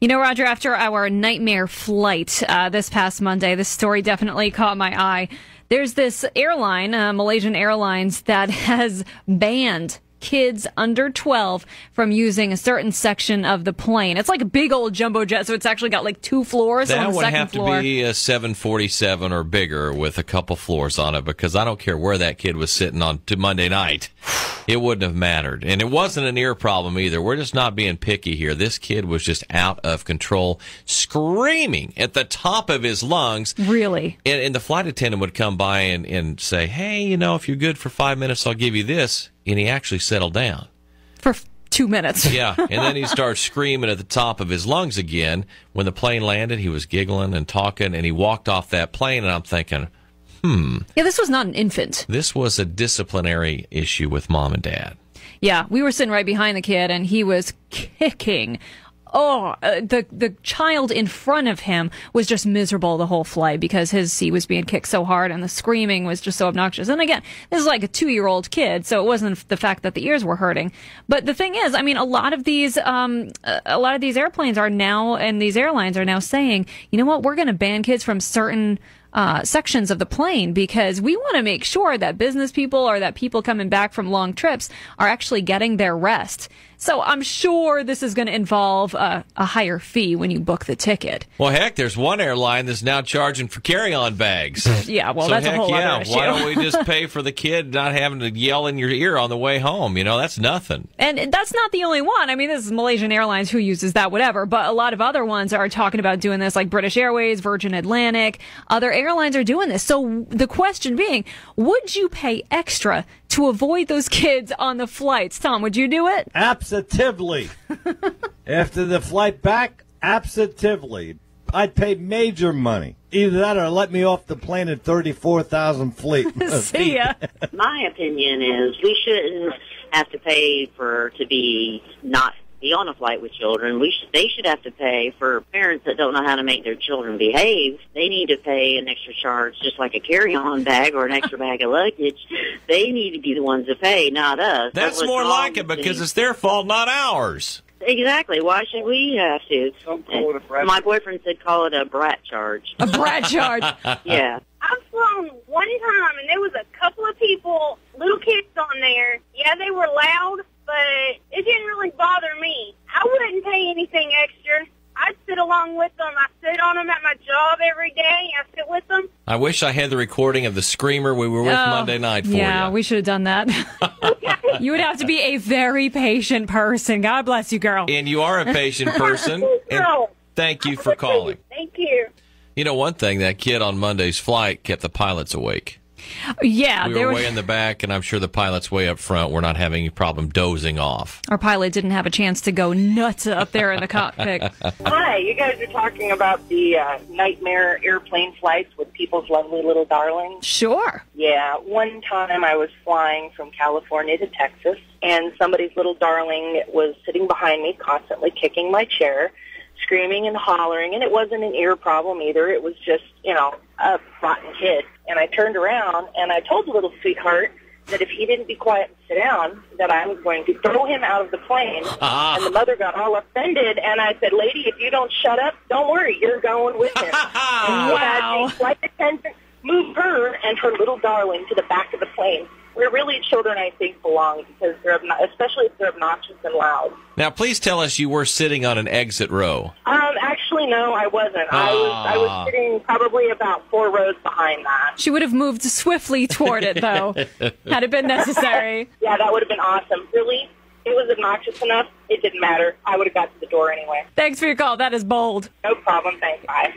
You know, Roger, after our nightmare flight this past Monday, this story definitely caught my eye. There's this airline, Malaysian Airlines, that has banned kids under 12 from using a certain section of the plane. It's like a big old jumbo jet, so it's actually got like 2 floors. That on the would second have floor. to be a 747 or bigger with a couple floors on it, because I don't care where that kid was sitting on to Monday night. It wouldn't have mattered. And it wasn't an ear problem either. We're just not being picky here. This kid was just out of control, screaming at the top of his lungs. Really? And the flight attendant would come by and say, hey, you know, if you're good for 5 minutes, I'll give you this. And he actually settled down. For 2 minutes. Yeah, and then he started screaming at the top of his lungs again. When the plane landed, he was giggling and talking, and he walked off that plane, and I'm thinking, Yeah, this was not an infant. this was a disciplinary issue with mom and dad. Yeah, we were sitting right behind the kid, and he was kicking. The child in front of him was just miserable the whole flight because his seat was being kicked so hard, and the screaming was just so obnoxious. And again, this is like a 2-year-old kid, so it wasn't the fact that the ears were hurting. But the thing is, I mean, a lot of these airplanes are now, and these airlines are now saying, you know what, we're going to ban kids from certain sections of the plane because we want to make sure that business people or that people coming back from long trips are actually getting their rest. So I'm sure this is going to involve a higher fee when you book the ticket. Well, heck, there's one airline that's now charging for carry-on bags. Yeah, well, So that's a whole other issue. why don't we just pay for the kid not having to yell in your ear on the way home? You know, that's nothing. And that's not the only one. I mean, this is Malaysian Airlines, who uses that, whatever. But a lot of other ones are talking about doing this, like British Airways, Virgin Atlantic. Other airlines are doing this. So the question being, would you pay extra to avoid those kids on the flights? Tom, would you do it? Absolutely. After the flight back, absolutely. I'd pay major money. Either that or let me off the plane at 34,000 feet. See ya. My opinion is we shouldn't have to pay to not be on a flight with children. They should have to pay for parents that don't know how to make their children behave. They need to pay an extra charge, just like a carry-on bag or an extra bag of luggage. They need to be the ones to pay, not us. That's more like it, because it's their fault, not ours. Exactly. Why should we have to? My boyfriend said call it a brat charge. A brat charge. Yeah. I've flown one time, and there was a couple of people, little kids on there. Yeah, they were loud, but it didn't really bother me. I wouldn't pay anything extra. I'd sit along with them. I sit on them at my job every day. I sit with them. I wish I had the recording of the screamer we were with Monday night for you. Yeah, we should have done that. You would have to be a very patient person. God bless you, girl. And you are a patient person. And thank you for calling. Thank you. You know, one thing, that kid on Monday's flight kept the pilots awake. Yeah, We were way in the back, and I'm sure the pilots way up front were not having any problem dozing off. our pilot didn't have a chance to go nuts up there in the cockpit. Hi, you guys are talking about the nightmare airplane flights with people's lovely little darlings. Sure. Yeah, one time I was flying from California to Texas, and somebody's little darling was sitting behind me, constantly kicking my chair, screaming and hollering, and it wasn't an ear problem either. It was just, a rotten kid. And I turned around, and I told the little sweetheart that if he didn't be quiet and sit down, that I was going to throw him out of the plane. And the mother got all offended, and I said, lady, if you don't shut up, don't worry, you're going with him. And we had a flight attendant move her and her little darling to the back of the plane, where really children, I think, belong, because especially if they're obnoxious and loud. Now, please tell us you were sitting on an exit row. Actually, no, I wasn't. I was sitting probably about 4 rows behind that. She would have moved swiftly toward it, though, had it been necessary. Yeah, that would have been awesome. Really, it was obnoxious enough. It didn't matter. I would have got to the door anyway. Thanks for your call. That is bold. No problem. Thanks. Bye.